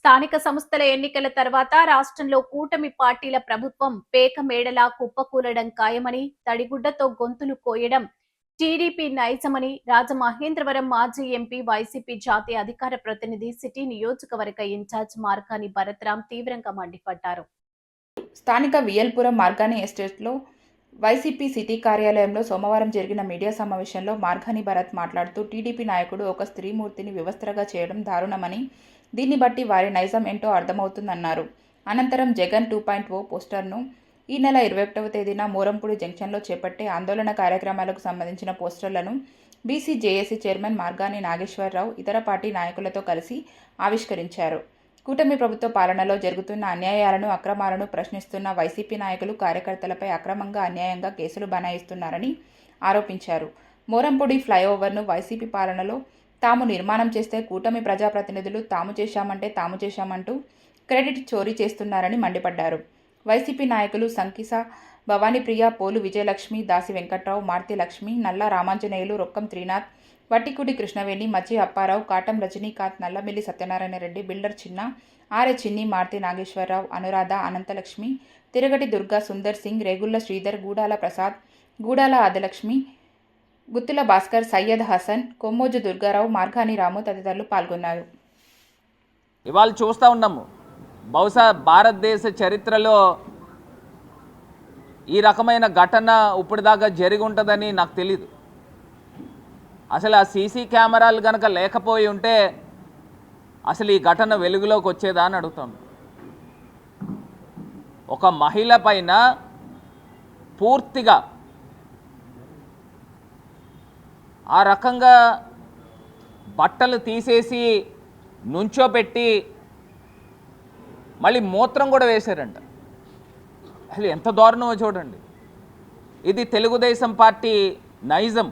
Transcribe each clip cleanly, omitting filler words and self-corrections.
స్థానిక సంస్థల ఎన్నికల తర్వాత రాష్ట్రంలో కూటమి పార్టీల ప్రభుత్వం పేక మేడలా కుప్పకూలడం ఖాయమని, తడిగుడ్డతో గొంతులు కోయడం టీడీపీ నైజమని రాజమహేంద్రవరం మాజీ ఎంపీ వైసీపీ జాతీయ అధికార ప్రతినిధి సిటీ నియోజకవర్గ ఇన్ఛార్జ్ మార్కాని భరత్రాం తీవ్రంగా మండిపడ్డారు. స్థానిక వియల్పురం మార్గాని ఎస్టేట్లో వైసీపీ సిటీ కార్యాలయంలో సోమవారం జరిగిన మీడియా సమావేశంలో మార్గాని భరత్ మాట్లాడుతూ టీడీపీ నాయకుడు ఒక స్త్రీమూర్తిని వివస్త్రగా చేయడం దారుణమని, దీన్ని బట్టి వారి నైజం ఏంటో అర్థమవుతుందన్నారు. అనంతరం జగన్ 2.0 పోస్టర్ను ఈ నెల 21వ తేదీన మోరంపూడి జంక్షన్లో చేపట్టే ఆందోళన కార్యక్రమాలకు సంబంధించిన పోస్టర్లను BC JAC chairman Margani Nageswararao ఇతర పార్టీ నాయకులతో కలిసి ఆవిష్కరించారు. కూటమి ప్రభుత్వ పాలనలో జరుగుతున్న అన్యాయాలను, అక్రమాలను ప్రశ్నిస్తున్న వైసీపీ నాయకులు కార్యకర్తలపై అక్రమంగా, అన్యాయంగా కేసులు బనాయిస్తున్నారని ఆరోపించారు. మోరంపూడి ఫ్లైఓవర్ను వైసీపీ పాలనలో తాము నిర్మాణం చేస్తే కూటమి ప్రజాప్రతినిధులు తాము చేశామంటూ క్రెడిట్ చోరీ చేస్తున్నారని మండిపడ్డారు. వైసీపీ నాయకులు సంకిస భవానీప్రియ, పోలు విజయలక్ష్మి, దాసి వెంకట్రావు, మార్తి లక్ష్మి, నల్ల రామాంజనేయులు, రొక్కం త్రినాథ్, వట్టికుడి కృష్ణవేణి, మచ్చి అప్పారావు, కాటం రజనీకాంత్, నల్లమిల్లి సత్యనారాయణ రెడ్డి, బిల్డర్ చిన్న, ఆర్ఏ చిన్ని, మార్తి నాగేశ్వరరావు, అనురాధ, అనంతలక్ష్మి, తిరగటి దుర్గా, సుందర్ సింగ్, రేగుళ్ల శ్రీధర్, గూడాల ప్రసాద్, గూడాల ఆదిలక్ష్మి, గుత్తుల భాస్కర్, సయ్యద్ హసన్, కొమ్మోజు దుర్గారావు, మార్గాని రాము తదితరులు పాల్గొన్నారు. ఇవాళ చూస్తూ ఉన్నాము, బహుశా భారతదేశ చరిత్రలో ఈ రకమైన ఘటన ఇప్పటిదాకా జరిగి ఉంటుందని నాకు తెలీదు. అసలు ఆ సీసీ కెమెరాలు కనుక లేకపోయి ఉంటే అసలు ఈ ఘటన వెలుగులోకి వచ్చేదా అని అడుగుతాను. ఒక మహిళ పైన పూర్తిగా ఆ రకంగా బట్టలు తీసేసి నుంచోపెట్టి మళ్ళీ మూత్రం కూడా వేశారంట. అసలు ఎంత దారుణమో చూడండి. ఇది తెలుగుదేశం పార్టీ నైజం.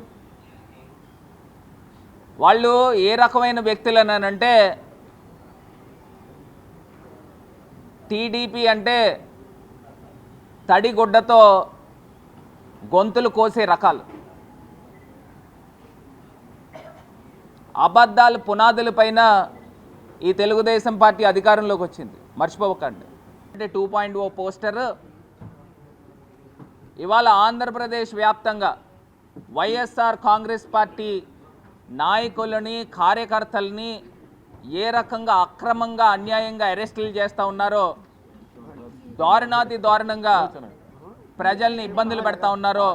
వాళ్ళు ఏ రకమైన వ్యక్తులనంటే టీడీపీ అంటే తడిగుడ్డతో గొంతులు కోసే రకాలు. అబద్ధాలు పునాదుల పైన ఈ తెలుగుదేశం పార్టీ అధికారంలోకి వచ్చింది, మర్చిపోకండి. అంటే 2.0 పోస్టర్ ఇవాళ ఆంధ్రప్రదేశ్ వ్యాప్తంగా వైఎస్ఆర్ కాంగ్రెస్ పార్టీ నాయకులని, కార్యకర్తలని ఏ రకంగా అక్రమంగా, అన్యాయంగా అరెస్టులు చేస్తూ ఉన్నారో, దారుణాతి దారుణంగా ప్రజల్ని ఇబ్బందులు పెడతా ఉన్నారో,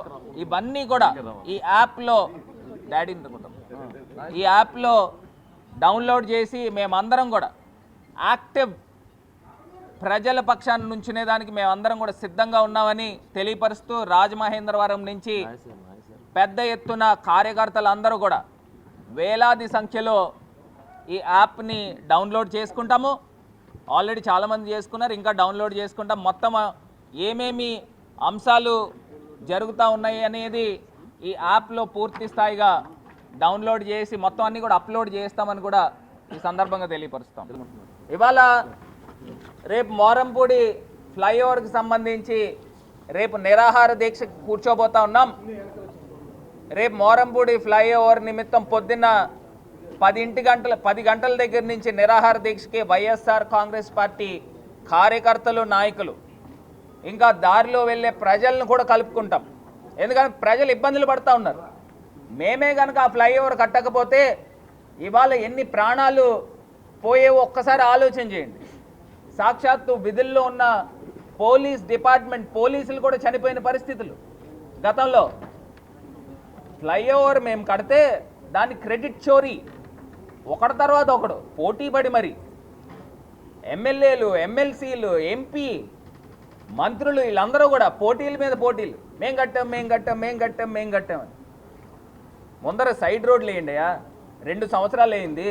ఇవన్నీ కూడా ఈ యాప్లో డౌన్లోడ్ చేసి మేమందరం కూడా యాక్టివ్ ప్రజల పక్షాన్ని నుంచునే దానికి మేమందరం కూడా సిద్ధంగా ఉన్నామని తెలియపరుస్తూ, రాజమహేంద్రవరం నుంచి పెద్ద ఎత్తున కార్యకర్తలందరూ కూడా వేలాది సంఖ్యలో ఈ యాప్ని డౌన్లోడ్ చేసుకుంటాము. ఆల్రెడీ చాలామంది చేసుకున్నారు, ఇంకా డౌన్లోడ్ చేసుకుంటాం. మొత్తం ఏమేమి అంశాలు జరుగుతూ ఉన్నాయి అనేది ఈ యాప్లో పూర్తి స్థాయిగా డౌన్లోడ్ చేసి మొత్తం అన్నీ కూడా అప్లోడ్ చేస్తామని కూడా ఈ సందర్భంగా తెలియపరుస్తాం. ఇవాళ రేపు మోరంపూడి ఫ్లైఓవర్కి సంబంధించి రేపు నిరాహార దీక్ష కూర్చోబోతా ఉన్నాం. రేపు మోరంపూడి ఫ్లైఓవర్ నిమిత్తం పొద్దున్న 10 గంటల దగ్గర నుంచి నిరాహార దీక్షకి వైఎస్ఆర్ కాంగ్రెస్ పార్టీ కార్యకర్తలు, నాయకులు, ఇంకా దారిలో వెళ్ళే ప్రజలను కూడా కలుపుకుంటాం. ఎందుకంటే ప్రజలు ఇబ్బందులు పడుతూ ఉన్నారు. మేమే కనుక ఆ ఫ్లైఓవర్ కట్టకపోతే ఇవాళ ఎన్ని ప్రాణాలు పోయేవో ఒక్కసారి ఆలోచన చేయండి. సాక్షాత్తు విధుల్లో ఉన్న పోలీస్ డిపార్ట్మెంట్ పోలీసులు కూడా చనిపోయిన పరిస్థితులు గతంలో. ఫ్లైఓవర్ మేము కడితే దాని క్రెడిట్ చోరీ ఒకటి తర్వాత ఒకడు పోటీపడి మరి ఎమ్మెల్యేలు, ఎమ్మెల్సీలు, ఎంపీ, మంత్రులు వీళ్ళందరూ కూడా పోటీల మీద పోటీలు. మేం కట్టామని ముందర సైడ్ రోడ్లు వేయండియా. 2 సంవత్సరాలు అయింది.